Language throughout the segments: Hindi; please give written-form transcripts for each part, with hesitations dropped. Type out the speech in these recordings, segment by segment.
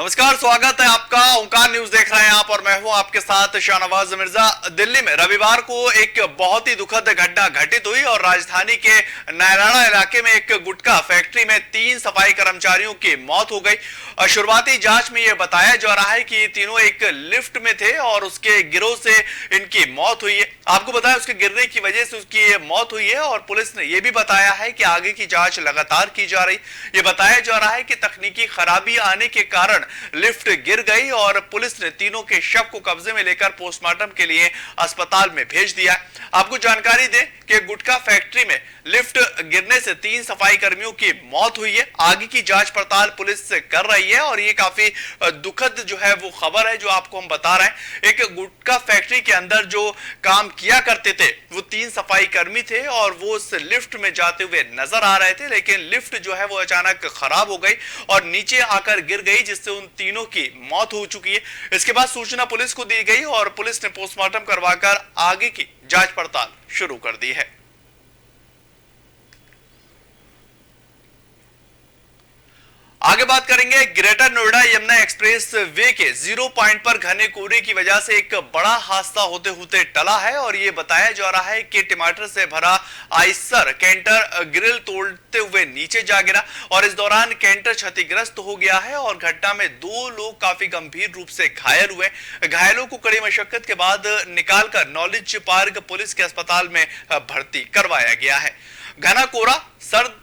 नमस्कार, स्वागत है आपका। ओंकार न्यूज देख रहे हैं आप और मैं हूं आपके साथ शाहनवाज मिर्जा। दिल्ली में रविवार को एक बहुत ही दुखद घटना घटित हुई और राजधानी के नायराना इलाके में एक गुटखा फैक्ट्री में 3 सफाई कर्मचारियों की मौत हो गई। शुरुआती जांच में यह बताया जा रहा है कि ये तीनों एक लिफ्ट में थे और उसके गिरोह से इनकी मौत हुई है। आपको बताया उसके गिरने की वजह से उसकी ये मौत हुई है और पुलिस ने यह भी बताया है कि आगे की जांच लगातार की जा रही। ये बताया जा रहा है कि तकनीकी खराबी आने के कारण लिफ्ट गिर गई और पुलिस ने तीनों के शव को कब्जे में लेकर पोस्टमार्टम के लिए अस्पताल में भेज दिया। आपको जानकारी दें कि गुटखा फैक्ट्री में लिफ्ट गिरने से 3 सफाई कर्मियों की मौत हुई है। आगे की जांच पड़ताल पुलिस से कर रही है और ये काफी दुखद जो है वो खबर है जो आपको हम बता रहे हैं। एक गुटखा फैक्ट्री के अंदर जो काम किया करते थे वो 3 सफाई कर्मी थे और वो उस लिफ्ट में जाते हुए नजर आ रहे थे, लेकिन लिफ्ट जो है वो अचानक खराब हो गई और नीचे आकर गिर गई, जिससे उन तीनों की मौत हो चुकी है। इसके बाद सूचना पुलिस को दी गई और पुलिस ने पोस्टमार्टम करवाकर आगे की जांच पड़ताल शुरू कर दी है। आगे बात करेंगे greater Noida Yamuna express way के 0 पॉइंट पर घने कोहरे की वजह से एक बड़ा हादसा होते होते टला है और यह बताया जा रहा है कि टमाटर से भरा आइसर कैंटर ग्रिल तोड़ते हुए नीचे जा गिरा और इस दौरान कैंटर क्षतिग्रस्त हो गया है और घटना में 2 लोग काफी गंभीर रूप से घायल हुए। घायलों को कड़ी मशक्कत के बाद निकालकर नॉलेज पार्क पुलिस के अस्पताल में भर्ती करवाया गया है। घना कोहरा, सर्द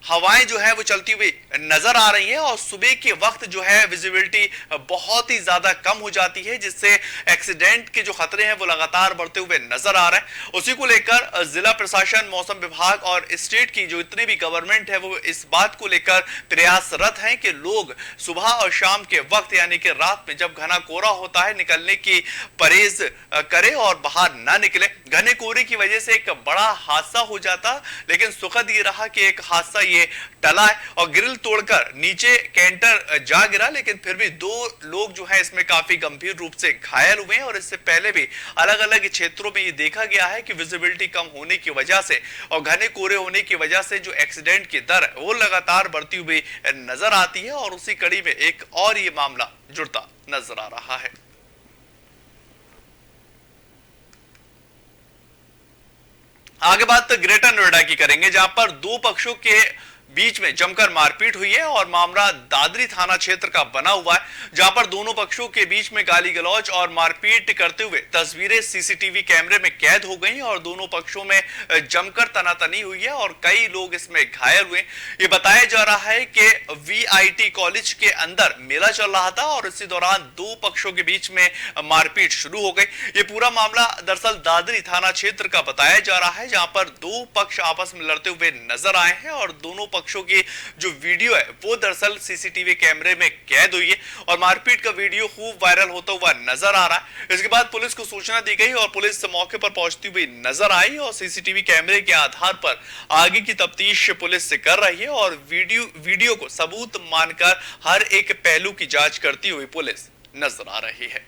हवाएं जो है वो चलती हुई नजर आ रही है और सुबह के वक्त जो है विजिबिलिटी बहुत ही ज्यादा कम हो जाती है, जिससे एक्सीडेंट के जो खतरे हैं वो लगातार बढ़ते हुए नजर आ रहे हैं। उसी को लेकर जिला प्रशासन, मौसम विभाग और स्टेट की जो इतनी भी गवर्नमेंट है वो इस बात को लेकर प्रयासरत हैं कि लोग सुबह और शाम के वक्त यानी कि रात में जब घना कोहरा होता है निकलने की परहेज करें और बाहर ना निकले। घने कोहरे की वजह से एक बड़ा हादसा हो जाता, लेकिन सुखद ये रहा कि एक हादसा ये टला है और ग्रिल तोड़कर नीचे कैंटर जा गिरा, लेकिन फिर भी 2 लोग जो है इसमें काफी गंभीर रूप से घायल हुए हैं। और इससे पहले भी अलग अलग क्षेत्रों में ये देखा गया है कि विजिबिलिटी कम होने की वजह से और घने कोहरे होने की वजह से जो एक्सीडेंट की दर वो लगातार बढ़ती हुई नजर आती है और उसी कड़ी में एक और ये मामला जुड़ता नजर आ रहा है। आगे बात ग्रेटर नोएडा की करेंगे, जहां पर 2 पक्षों के बीच में जमकर मारपीट हुई है और मामला दादरी थाना क्षेत्र का बना हुआ है, जहां पर दोनों पक्षों के बीच में गाली गलौज और मारपीट करते हुए तस्वीरें सीसीटीवी कैमरे में कैद हो गई और दोनों पक्षों में जमकर तनातनी हुई है और कई लोग इसमें घायल हुए। ये बताया जा रहा है कि वीआईटी कॉलेज के अंदर मेला चल रहा था और इसी दौरान 2 पक्षों के बीच में मारपीट शुरू हो गई। ये पूरा मामला दरअसल दादरी थाना क्षेत्र का बताया जा रहा है, जहां पर 2 पक्ष आपस में लड़ते हुए नजर आए हैं और दोनों पक्षों की जो वीडियो है वो दरअसल सीसीटीवी कैमरे में कैद हुई है और मारपीट का वीडियो खूब वायरल होता हुआ नजर आ रहा है। इसके बाद पुलिस को सूचना दी गई और पुलिस मौके पर पहुंचती हुई नजर आई और सीसीटीवी कैमरे के आधार पर आगे की तफ्तीश पुलिस से कर रही है और वीडियो को सबूत मानकर हर एक पहलू की जांच करती हुई पुलिस नजर आ रही है।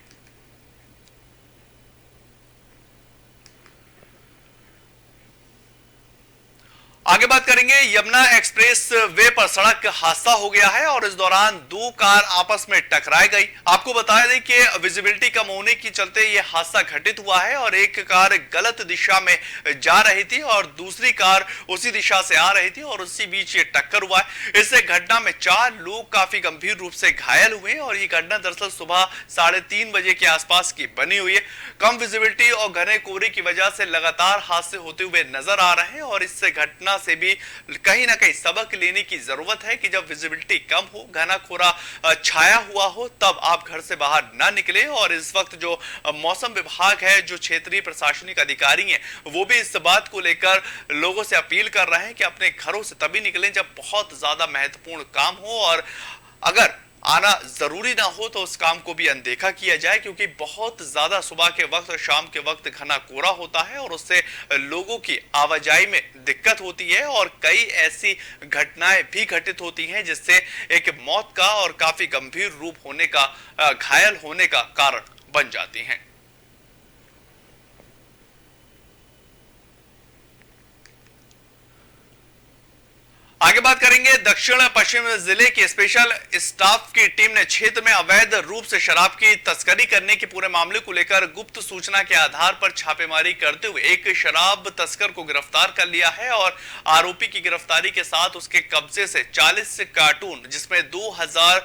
आगे बात करेंगे, यमुना एक्सप्रेस वे पर सड़क हादसा हो गया है और इस दौरान 2 कार आपस में टकराई गई। आपको बता दें कि विजिबिलिटी कम होने के चलते यह हादसा घटित हुआ है और एक कार गलत दिशा में जा रही थी और दूसरी कार उसी दिशा से आ रही थी और उसी बीच ये टक्कर हुआ है। इससे घटना में 4 लोग काफी गंभीर रूप से घायल हुए और ये घटना दरअसल सुबह 3:30 बजे के आसपास की बनी हुई है। कम विजिबिलिटी और घने कोहरे की वजह से लगातार हादसे होते हुए नजर आ रहे हैं और इससे घटना से भी कहीं ना कहीं सबक लेने की जरूरत है कि जब विजिबिलिटी कम हो, घना कोहरा छाया हुआ हो, तब आप घर से बाहर ना निकले। और इस वक्त जो मौसम विभाग है, जो क्षेत्रीय प्रशासनिक अधिकारी हैं, वो भी इस बात को लेकर लोगों से अपील कर रहे हैं कि अपने घरों से तभी निकलें जब बहुत ज्यादा महत्वपूर्ण काम हो और अगर आना जरूरी ना हो तो उस काम को भी अनदेखा किया जाए, क्योंकि बहुत ज्यादा सुबह के वक्त और शाम के वक्त घना कोहरा होता है और उससे लोगों की आवाजाही में दिक्कत होती है और कई ऐसी घटनाएं भी घटित होती हैं जिससे एक मौत का और काफी गंभीर रूप होने का, घायल होने का कारण बन जाती हैं। आगे बात करेंगे दक्षिण पश्चिम जिले की स्पेशल स्टाफ की टीम ने क्षेत्र में अवैध रूप से शराब की तस्करी करने के पूरे मामले को लेकर गुप्त सूचना के आधार पर छापेमारी करते हुए एक शराब तस्कर को गिरफ्तार कर लिया है और आरोपी की गिरफ्तारी के साथ उसके कब्जे से 40 कार्टून जिसमें 2000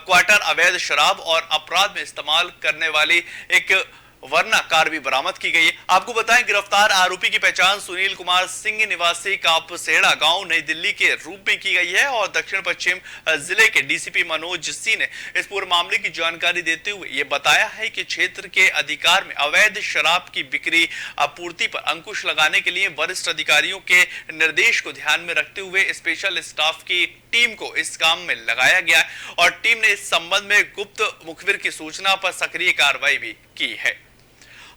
क्वार्टर अवैध शराब और अपराध में इस्तेमाल करने वाली एक वरना कार भी बरामद की गई है। आपको बताएं गिरफ्तार आरोपी की पहचान सुनील कुमार सिंह निवासी कापसेड़ा गांव नई दिल्ली के रूप में की गई है और दक्षिण पश्चिम जिले के डीसीपी मनोज सिंह ने इस पूरे मामले की जानकारी देते हुए यह बताया है कि क्षेत्र के अधिकार में अवैध शराब की बिक्री आपूर्ति पर अंकुश लगाने के लिए वरिष्ठ अधिकारियों के निर्देश को ध्यान में रखते हुए स्पेशल स्टाफ की टीम को इस काम में लगाया गया और टीम ने इस संबंध में गुप्त मुखबिर की सूचना पर सक्रिय कार्रवाई भी की है।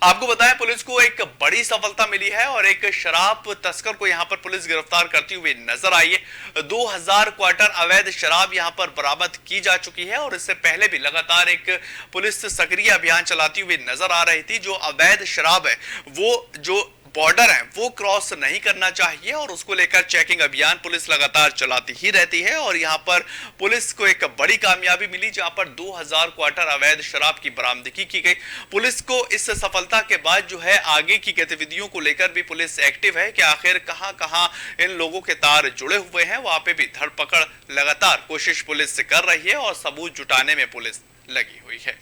आपको बताएं पुलिस को एक बड़ी सफलता मिली है और एक शराब तस्कर को यहां पर पुलिस गिरफ्तार करती हुई नजर आई है। 2000 क्वार्टर अवैध शराब यहां पर बरामद की जा चुकी है और इससे पहले भी लगातार एक पुलिस सक्रिय अभियान चलाती हुई नजर आ रही थी। जो अवैध शराब है वो जो बॉर्डर है वो क्रॉस नहीं करना चाहिए और उसको लेकर चेकिंग अभियान पुलिस लगातार चलाती ही रहती है और यहां पर पुलिस को एक बड़ी कामयाबी मिली जहां पर 2000 क्वार्टर अवैध शराब की बरामदगी की गई। पुलिस को इस सफलता के बाद जो है आगे की गतिविधियों को लेकर भी पुलिस एक्टिव है कि आखिर कहां इन लोगों के तार जुड़े हुए हैं, वहां पे भी धरपकड़ लगातार कोशिश पुलिस कर रही है और सबूत जुटाने में पुलिस लगी हुई है।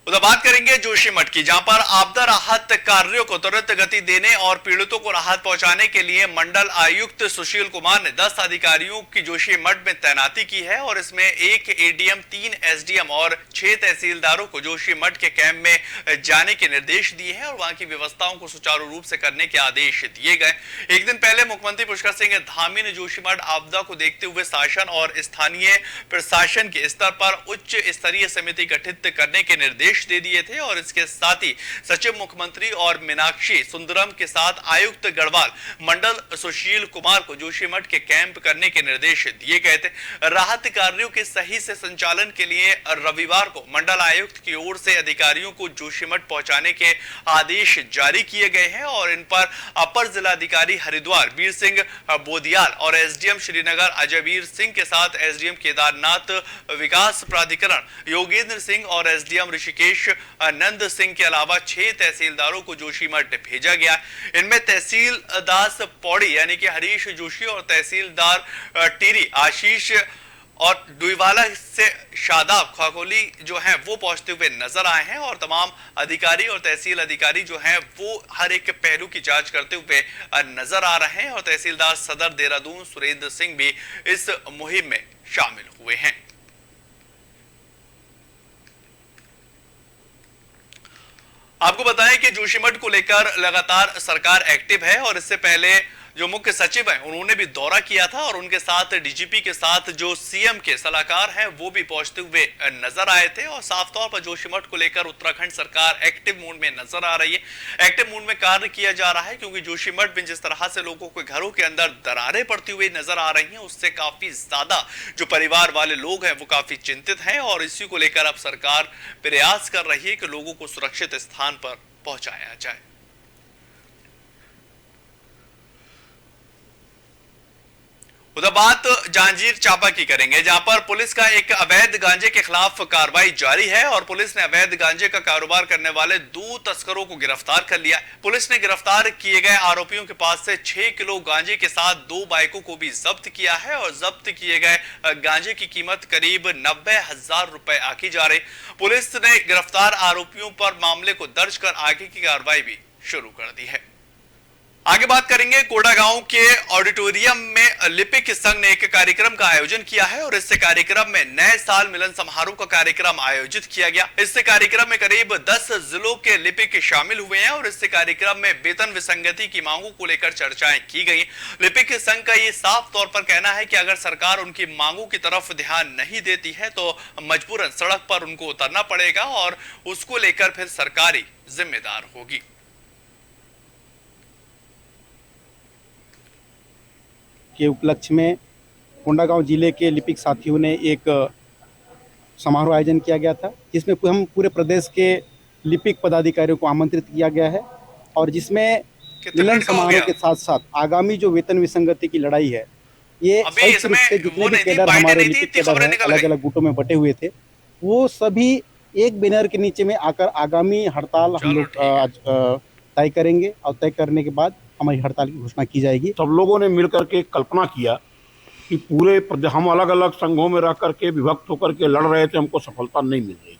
उधर बात करेंगे जोशीमठ की, जहां पर आपदा राहत कार्यों को त्वरित गति देने और पीड़ितों को राहत पहुंचाने के लिए मंडल आयुक्त सुशील कुमार ने 10 अधिकारियों की जोशीमठ में तैनाती की है और इसमें 1 एडीएम, 3 एसडीएम और 6 तहसीलदारों को जोशीमठ के कैंप में जाने के निर्देश दिए हैं और वहां की व्यवस्थाओं को सुचारू रूप से करने के आदेश दिए गए। एक दिन पहले मुख्यमंत्री पुष्कर सिंह धामी ने जोशीमठ आपदा को देखते हुए शासन और स्थानीय प्रशासन के स्तर पर उच्च स्तरीय समिति गठित करने के निर्देश दे दिए थे और इसके साथ ही सचिव मुख्यमंत्री और मीनाक्षी सुंदरम के साथ आयुक्त गढ़वाल मंडल सुशील कुमार को जोशीमठ के कैंप करने के निर्देश दिए गए थे। राहत कार्यों के सही से संचालन के लिए रविवार को मंडल आयुक्त की ओर से अधिकारियों को जोशीमठ पहुंचाने के आदेश जारी किए गए हैं और इन पर अपर जिलाधिकारी हरिद्वार वीर सिंह बोदियाल और एसडीएम श्रीनगर अजयवीर सिंह के साथ एसडीएम केदारनाथ विकास प्राधिकरण योगेंद्र सिंह और एसडीएम ऋषिकेश नंद सिंह के अलावा 6 तहसीलदारों को जोशीमठ भेजा गया। इनमें तहसीलदार पौड़ी यानी कि हरीश जोशी और तहसीलदार टीरी आशीष और डुईवाला से शादाब खाकोली जो हैं वो पहुंचते हुए नजर आए हैं और तमाम अधिकारी और तहसील अधिकारी जो हैं वो हर एक पहलू की जांच करते हुए नजर आ रहे हैं और तहसीलदार सदर देहरादून सुरेंद्र सिंह भी इस मुहिम में शामिल हुए हैं। आपको बताएं कि जोशीमठ को लेकर लगातार सरकार एक्टिव है और इससे पहले जो मुख्य सचिव हैं उन्होंने भी दौरा किया था और उनके साथ डीजीपी के साथ जो सीएम के सलाहकार हैं वो भी पहुंचते हुए नजर आए थे और साफ तौर पर जोशीमठ को लेकर उत्तराखंड सरकार एक्टिव मोड में नजर आ रही है। एक्टिव मोड में कार्य किया जा रहा है क्योंकि जोशीमठ में जिस तरह से लोगों के घरों के अंदर दरारें पड़ती हुई नजर आ रही हैं उससे काफी ज्यादा जो परिवार वाले लोग हैं वो काफी चिंतित हैं और इसी को लेकर अब सरकार प्रयास कर रही है कि लोगों को सुरक्षित स्थान पर पहुंचाया जाए। उधर बात जांजगीर चांपा की करेंगे, जहां पर पुलिस का एक अवैध गांजे के खिलाफ कार्रवाई जारी है और पुलिस ने अवैध गांजे का कारोबार करने वाले 2 तस्करों को गिरफ्तार कर लिया। पुलिस ने गिरफ्तार किए गए आरोपियों के पास से 6 किलो गांजे के साथ 2 बाइकों को भी जब्त किया है और जब्त किए गए गांजे की कीमत करीब 90,000 रुपए आकी जा रही। पुलिस ने गिरफ्तार आरोपियों पर मामले को दर्ज कर आगे की कार्रवाई भी शुरू कर दी है। आगे बात करेंगे कोड़ा गांव के ऑडिटोरियम में लिपिक संघ ने एक कार्यक्रम का आयोजन किया है और इससे कार्यक्रम में नए साल मिलन समारोह का कार्यक्रम आयोजित किया गया। इससे कार्यक्रम में करीब 10 जिलों के लिपिक शामिल हुए हैं और इससे कार्यक्रम में वेतन विसंगति की मांगों को लेकर चर्चाएं की गई। लिपिक संघ का ये साफ तौर पर कहना है कि अगर सरकार उनकी मांगों की तरफ ध्यान नहीं देती है तो मजबूरन सड़क पर उनको उतरना पड़ेगा और उसको लेकर फिर सरकारी जिम्मेदार होगी। के उपलक्ष्य में कोंडागांव जिले के लिपिक साथियों ने एक समारोह आयोजन किया गया था जिसमें हम पूरे प्रदेश के लिपिक पदाधिकारियों को आमंत्रित किया गया है और जिसमें कितने मिलन मिनट का हो समारोह गया? के साथ साथ आगामी जो वेतन विसंगति की लड़ाई है, ये अभी संयुक्त रूप से इसमें जितने वो भी नहीं थी, कैडर बाइटें हमारे नहीं थी, लिपिक इतनी कैडर खबरें हैं, निकल अलग गई। अलग गुटों में बटे हुए थे, वो सभी एक बैनर के नीचे में आकर आगामी हड़ताल हम चलो लोग ठीक है। आज तय करेंगे और तय करने के बाद हमारी हड़ताल की घोषणा की जाएगी। सब लोगों ने मिलकर के कल्पना किया कि हम अलग अलग संघों में रह करके विभक्त होकर के लड़ रहे थे, हमको सफलता नहीं मिल रही।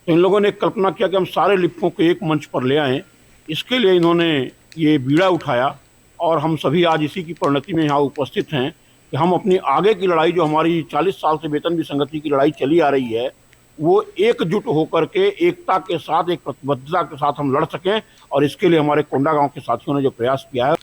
तो इन लोगों ने कल्पना किया कि हम सारे लिपिकों को एक मंच पर ले आएं। इसके लिए इन्होंने ये बीड़ा उठाया और हम सभी आज इसी की परिणति में यहाँ उपस्थित हैं कि हम अपनी आगे की लड़ाई, जो हमारी 40 साल से वेतन विसंगति की लड़ाई चली आ रही है, वो एकजुट होकर के एकता के साथ, एक प्रतिबद्धता के साथ हम लड़ सकें। और इसके लिए हमारे कोंडागांव के साथियों ने जो प्रयास किया है।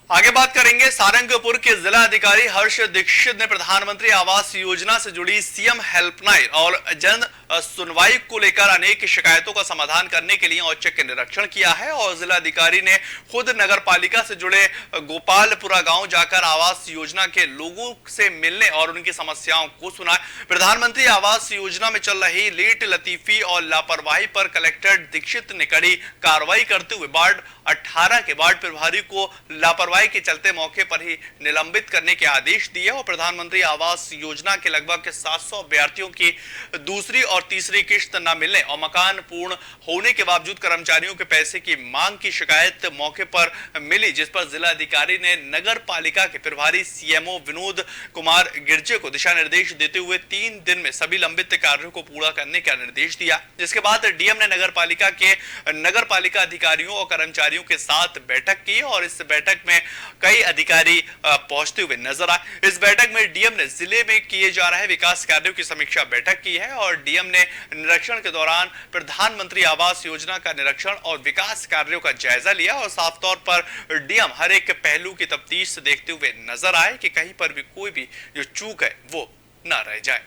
आगे बात करेंगे। सारंगपुर के जिला अधिकारी हर्ष दीक्षित ने प्रधानमंत्री आवास योजना से जुड़ी सीएम हेल्पलाइन और जन सुनवाई को लेकर अनेक शिकायतों का समाधान करने के लिए औचक निरीक्षण किया है और जिला अधिकारी ने खुद नगर पालिका से जुड़े गोपालपुरा गांव जाकर आवास योजना के लोगों से मिलने और उनकी समस्याओं को सुना। प्रधानमंत्री आवास योजना में चल रही लेट लतीफी और लापरवाही पर कलेक्टर दीक्षित ने कड़ी कार्रवाई करते हुए वार्ड 18 के वार्ड प्रभारी को लापरवाही के चलते मौके पर ही निलंबित करने के आदेश दिए और प्रधानमंत्री आवास योजना के लगभग 700 अभ्यर्थियों की दूसरी और तीसरी किश्त न मिलने और मकान पूर्ण होने के बावजूद कर्मचारियों के पैसे की मांग की शिकायत मौके पर मिली, जिस पर जिला अधिकारी ने नगर पालिका के प्रभारी सीएमओ विनोद कुमार गिरजे को दिशा निर्देश देते हुए 3 दिन में सभी लंबित कार्यों को पूरा करने का निर्देश दिया। जिसके बाद डीएम ने नगर पालिका अधिकारियों और कर्मचारियों के साथ बैठक की और इस बैठक में कई अधिकारी पहुंचते हुए नजर आए। इस बैठक में डीएम ने जिले में किए जा रहे विकास कार्यों की समीक्षा बैठक की है और डीएम ने निरीक्षण के दौरान प्रधानमंत्री आवास योजना का निरीक्षण और विकास कार्यों का जायजा लिया और साफ तौर पर डीएम हर एक पहलू की तफ्तीश देखते हुए नजर आए कि कहीं पर भी कोई भी जो चूक है वो ना रह जाए।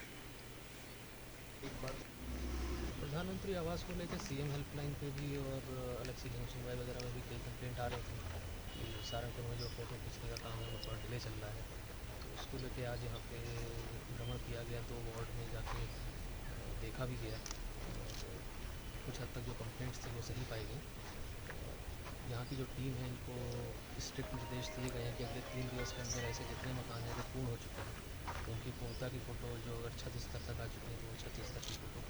प्रधानमंत्री आवास को लेकर सीएम हेल्पलाइन पे भी और अलग से जनसुनवाई वगैरह में भी कई कंप्लेंट आ रहे थे कि सारंगपुर में जो फोटो खींचने का काम है वो थोड़ा डिले चल रहा है। तो उसको लेकर आज यहाँ पे भ्रमण किया गया, 2 वार्ड में जाके देखा भी गया। कुछ हद तक जो कंप्लेंट्स थे वो सही पाई गई। यहाँ की जो टीम है इनको स्ट्रिक्ट निर्देश दिए गए हैं कि अगले 3 दिवस के अंदर ऐसे जितने मकान हैं जो पूर्ण हो चुके हैं तो उनकी पूर्णता की फ़ोटो, जो अगर छत स्तर तक आ चुकी है तो वो छत स्तर की फ़ोटो।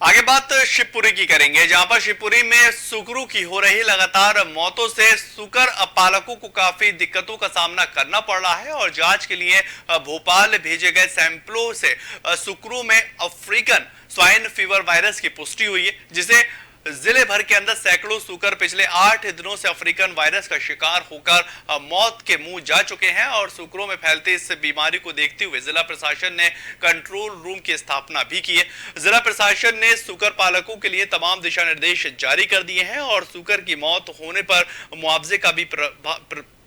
आगे बात शिवपुरी की करेंगे, जहां पर शिवपुरी में सुकरू की हो रही लगातार मौतों से सुकर पालकों को काफी दिक्कतों का सामना करना पड़ रहा है और जांच के लिए भोपाल भेजे गए सैंपलों से सुकरू में अफ्रीकन स्वाइन फीवर वायरस की पुष्टि हुई है, जिसे जिले भर के अंदर सैकड़ों सुकर पिछले 8 दिनों से अफ्रीकन वायरस का शिकार होकर मौत के मुंह जा चुके हैं और सुकरों में फैलते इस बीमारी को देखते हुए जिला प्रशासन ने कंट्रोल रूम की स्थापना भी की है। जिला प्रशासन ने सुकर पालकों के लिए तमाम दिशा निर्देश जारी कर दिए हैं और सुकर की मौत होने पर मुआवजे का भी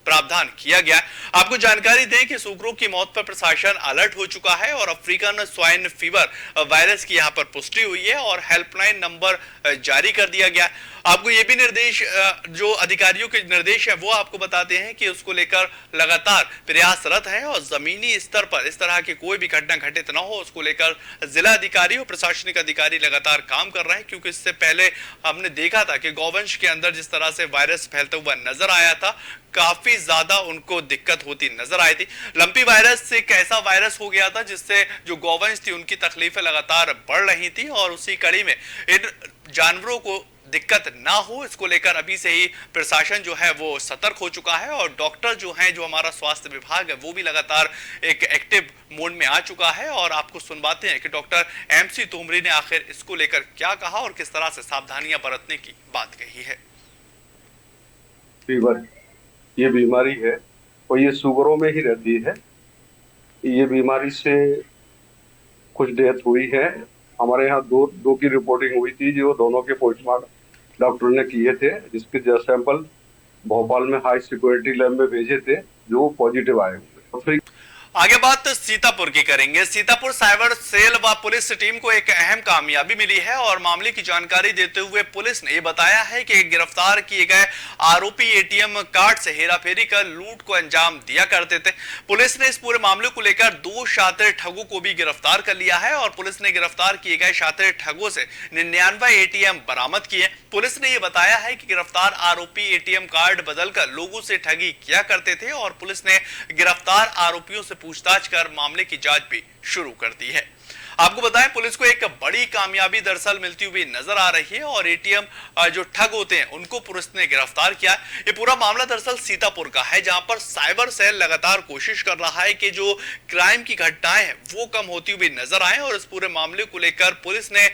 प्रावधान किया गया। आपको जानकारी दें कि सुकरों की मौत पर प्रशासन अलर्ट हो चुका है और अफ्रीकन स्वाइन फीवर वायरस की यहां पर पुष्टि हुई है और हेल्पलाइन नंबर जारी कर दिया गया। आपको ये भी निर्देश, जो अधिकारियों के निर्देश है वो आपको बताते हैं कि उसको लेकर लगातार प्रयासरत है और जमीनी स्तर पर इस तरह की कोई भी घटना घटित न हो उसको लेकर जिला अधिकारी और प्रशासनिक अधिकारी लगातार काम कर रहे हैं, क्योंकि इससे पहले हमने देखा था कि गौवंश के अंदर जिस तरह से वायरस फैलता हुआ नजर आया था, काफी ज्यादा उनको दिक्कत होती नजर आई थी। लंपी वायरस एक ऐसा वायरस हो गया था जिससे जो गौवंश थी उनकी तकलीफें लगातार बढ़ रही थी और उसी कड़ी में इन जानवरों को दिक्कत ना हो इसको लेकर अभी से ही प्रशासन जो है वो सतर्क हो चुका है और डॉक्टर जो हैं, जो हमारा स्वास्थ्य विभाग है, वो भी लगातार एक एक्टिव मोड में आ चुका है और आपको सुनवाते हैं कि डॉक्टर एमसी तोमरी ने आखिर इसको लेकर क्या कहा और किस तरह से सावधानियां बरतने की बात कही है। फीवर ये बीमारी है और ये सुगरों में ही रहती है। ये बीमारी से कुछ डेथ हुई है। हमारे यहाँ दो की रिपोर्टिंग हुई थी, जो दोनों के पोस्टमार्टम डॉक्टर ने किए थे, जिसके सैंपल भोपाल में हाई सिक्योरिटी लैब में भेजे थे, जो पॉजिटिव आए हुए। आगे बात सीतापुर की करेंगे। सीतापुर साइबर सेल व पुलिस टीम को एक अहम कामयाबी मिली है और मामले की जानकारी देते हुए पुलिस ने बताया है कि गिरफ्तार किए गए आरोपी एटीएम कार्ड से हेराफेरी कर लूट को अंजाम दिया करते थे। पुलिस ने इस पूरे मामले को लेकर 2 शातिर ठगों को भी गिरफ्तार कर लिया है और पुलिस ने गिरफ्तार किए गए शातिर ठगों से 99 एटीएम बरामद किए। पुलिस ने यह बताया है कि गिरफ्तार आरोपी एटीएम कार्ड बदलकर लोगों से ठगी किया करते थे और पुलिस ने गिरफ्तार आरोपियों से पूछताछ कर मामले की जांच भी शुरू कर दी है। आपको बताएं, पुलिस को एक बड़ी कामयाबी दरअसल मिलती हुई नजर आ रही है और एटीएम जो ठग होते हैं उनको पुलिस ने गिरफ्तार किया। ये पूरा मामला दरअसल सीतापुर का है, जहां पर साइबर सेल लगातार कोशिश कर रहा है कि जो क्राइम की घटनाएं हैं वो कम होती हुई नजर आए और इस पूरे मामले को लेकर पुलिस ने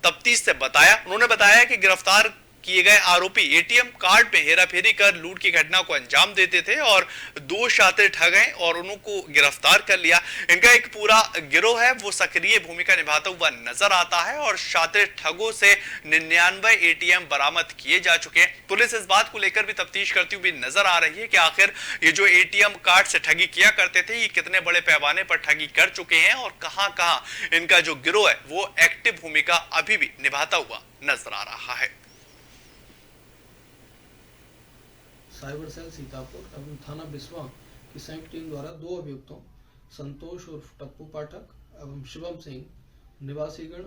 तफ्तीश से बताया। उन्होंने बताया कि गिरफ्तार किए गए आरोपी एटीएम कार्ड पे हेराफेरी कर लूट की घटना को अंजाम देते थे और 2 शातिर ठग हैं और उनको गिरफ्तार कर लिया। इनका एक पूरा गिरोह है वो सक्रिय भूमिका निभाता हुआ नजर आता है और शातिर ठगों से 99 एटीएम बरामद किए जा चुके हैं। पुलिस इस बात को लेकर भी तफ्तीश करती हुई नजर आ रही है कि आखिर ये जो एटीएम कार्ड से ठगी किया करते थे ये कितने बड़े पैमाने पर ठगी कर चुके हैं और कहां इनका जो गिरोह है वो एक्टिव भूमिका अभी भी निभाता हुआ नजर आ रहा है। साइबर सेल सीतापुर एवं थाना बिस्वा की संयुक्त टीम द्वारा 2 अभियुक्तों संतोष उर्फ टप्पू पाठक एवं शिवम सिंह निवासीगण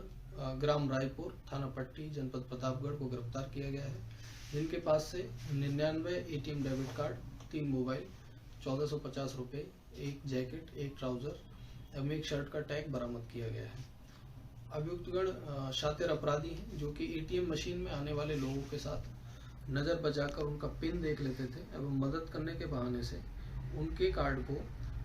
ग्राम रायपुर थाना पट्टी जनपद प्रतापगढ़ को गिरफ्तार किया गया है, जिनके पास से 99 एटीएम डेबिट कार्ड, 3 मोबाइल, 1450 रुपये, 1 जैकेट, 1 ट्राउजर एवं 1 शर्ट का टैग बरामद किया गया है। अभियुक्तगण शातिर अपराधी हैं जो कि एटीएम मशीन में आने वाले लोगों के साथ नजर बचाकर उनका पिन देख लेते थे एवं मदद करने के बहाने से उनके कार्ड को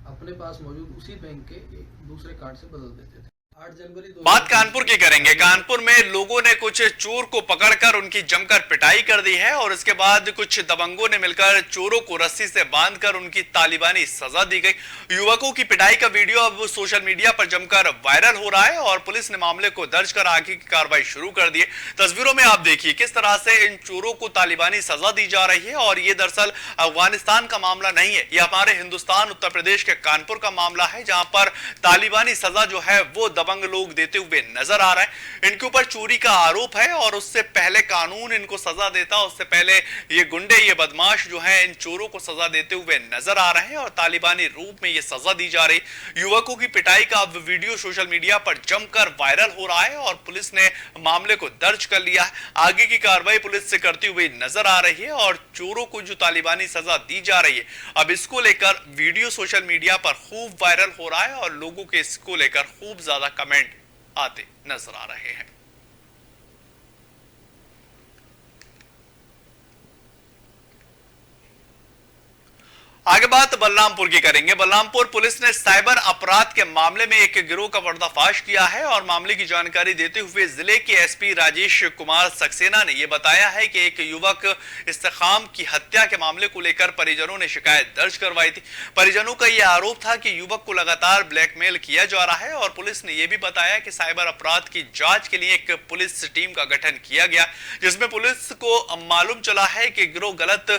अपने पास मौजूद उसी बैंक के एक दूसरे कार्ड से बदल देते थे। 8 जनवरी बात कानपुर की करेंगे। कानपुर में लोगों ने कुछ चोर को पकड़कर उनकी जमकर पिटाई कर दी है और इसके बाद कुछ दबंगों ने मिलकर चोरों को रस्सी से बांधकर उनकी तालिबानी सजा दी गई। युवकों की पिटाई का वीडियो अब सोशल मीडिया पर जमकर वायरल हो रहा है और पुलिस ने मामले को दर्ज कर आगे की कार्रवाई शुरू कर दी है। तस्वीरों में आप देखिए किस तरह से इन चोरों को तालिबानी सजा दी जा रही है और ये दरअसल अफगानिस्तान का मामला नहीं है, ये हमारे हिंदुस्तान उत्तर प्रदेश के कानपुर का मामला है, जहां पर तालिबानी सजा जो है वो दबंग लोग देते हुए नजर आ रहे हैं। इनके ऊपर चोरी का आरोप है और उससे पहले कानून इनको सजा देता, उससे पहले ये गुंडे, ये बदमाश जो है इन चोरों को सजा देते हुए नजर आ रहे हैं और तालिबानी रूप में ये सजा दी जा रही। युवकों की पिटाई का अब वीडियो सोशल मीडिया पर जमकर वायरल हो रहा है और पुलिस ने मामले को दर्ज कर लिया है। आगे की कार्रवाई पुलिस से करती हुई नजर आ रही है और चोरों को जो तालिबानी सजा दी जा रही है अब इसको लेकर वीडियो सोशल मीडिया पर खूब वायरल हो रहा है और लोगों के इसको लेकर खूब ज्यादा कमेंट आते नजर आ रहे हैं। आगे बात बलरामपुर की करेंगे। बलरामपुर पुलिस ने साइबर अपराध के मामले में एक गिरोह का पर्दाफाश किया है और मामले की जानकारी देते हुए जिले के एसपी राजेश कुमार सक्सेना ने यह बताया है कि एक युवक इस्तेखाम की हत्या के मामले को लेकर परिजनों ने शिकायत दर्ज करवाई थी। परिजनों का यह आरोप था कि युवक को लगातार ब्लैकमेल किया जा रहा है और पुलिस ने यह भी बताया कि साइबर अपराध की जांच के लिए एक पुलिस टीम का गठन किया गया, जिसमें पुलिस को मालूम चला है कि गिरोह गलत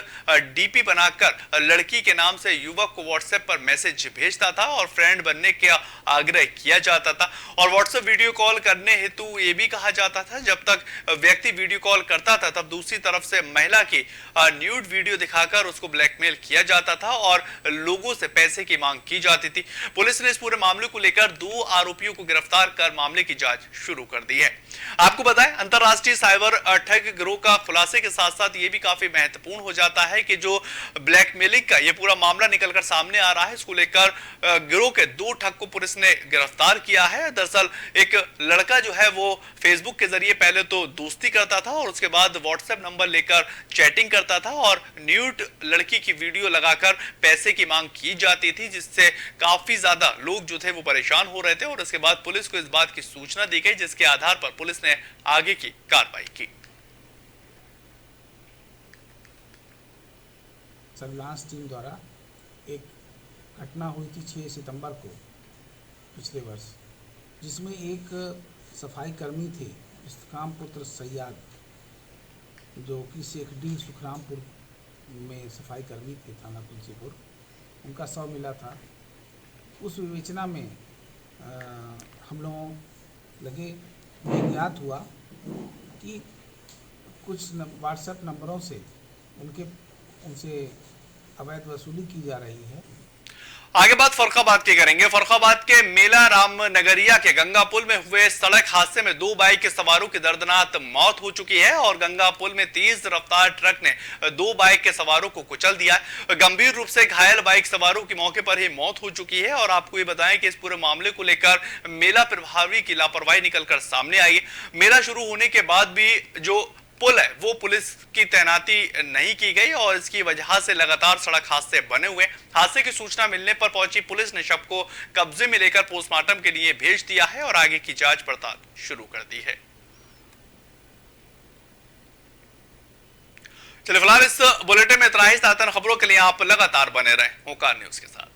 डीपी बनाकर लड़की के नाम से युवक को व्हाट्सएप पर मैसेज भेजता था और फ्रेंड बनने का आग्रह किया जाता था और व्हाट्सएप वीडियो कॉल करने हेतु यह भी कहा जाता था जब तक व्यक्ति वीडियो कॉल करता था तब दूसरी तरफ से महिला की न्यूड वीडियो दिखाकर उसको ब्लैकमेल किया जाता था और लोगों से पैसे की मांग की जाती थी। पुलिस ने इस पूरे मामले को लेकर 2 आरोपियों को गिरफ्तार कर मामले की जांच शुरू कर दी है। आपको बताएं, अंतरराष्ट्रीय साइबर ठग गिरोह का खुलासे के साथ साथ यह भी काफी महत्वपूर्ण हो जाता है कि जो ब्लैकमेलिंग का ये पूरा मामला निकलकर सामने आ रहा है, इसको लेकर गिरोह के 2 ठग को पुलिस ने गिरफ्तार किया है। दरअसल एक लड़का जो है वो फेसबुक के जरिए पहले तो दोस्ती करता था और उसके बाद व्हाट्सएप नंबर लेकर चैटिंग करता था और न्यूड लड़की की वीडियो लगाकर पैसे की मांग की जाती थी, जिससे काफी ज्यादा लोग जो थे वो परेशान हो रहे थे और उसके बाद पुलिस को इस बात की सूचना दी गई, जिसके आधार पर पुलिस ने आगे की कार्रवाई की। सर्विलांस टीम द्वारा एक घटना हुई थी 6 सितंबर को पिछले वर्ष, जिसमें एक सफाई कर्मी थे इस्तेकाम पुत्र सैयाद, जो कि शेखडी सुखरामपुर में सफाई कर्मी थे थाना तुलसीपुर। उनका शव मिला था उस विवेचना में हम लोगों लगे ये ज्ञात हुआ कि कुछ व्हाट्सएप नंबरों से उनसे अवैध वसूली की जा रही है। आगे बात फर्रुखाबाद की करेंगे। फर्रुखाबाद के मेला राम नगरिया के गंगा पुल में हुए सड़क हादसे में 2 बाइक के सवारों की दर्दनाक मौत हो चुकी है और गंगा पुल में तेज रफ्तार ट्रक ने 2 बाइक के सवारों को कुचल दिया। गंभीर रूप से घायल बाइक सवारों की मौके पर ही मौत हो चुकी है और आपको ये बताएं कि इस पूरे मामले को लेकर मेला प्रभारी की लापरवाही निकलकर सामने आई। मेला शुरू होने के बाद भी जो पुल है वो पुलिस की तैनाती नहीं की गई और इसकी वजह से लगातार सड़क हादसे बने हुए। हादसे की सूचना मिलने पर पहुंची पुलिस ने शव को कब्जे में लेकर पोस्टमार्टम के लिए भेज दिया है और आगे की जांच पड़ताल शुरू कर दी है। चलिए फिलहाल इस बुलेटिन में इतना ही। खबरों के लिए आप लगातार बने रहें ओंकार न्यूज के साथ।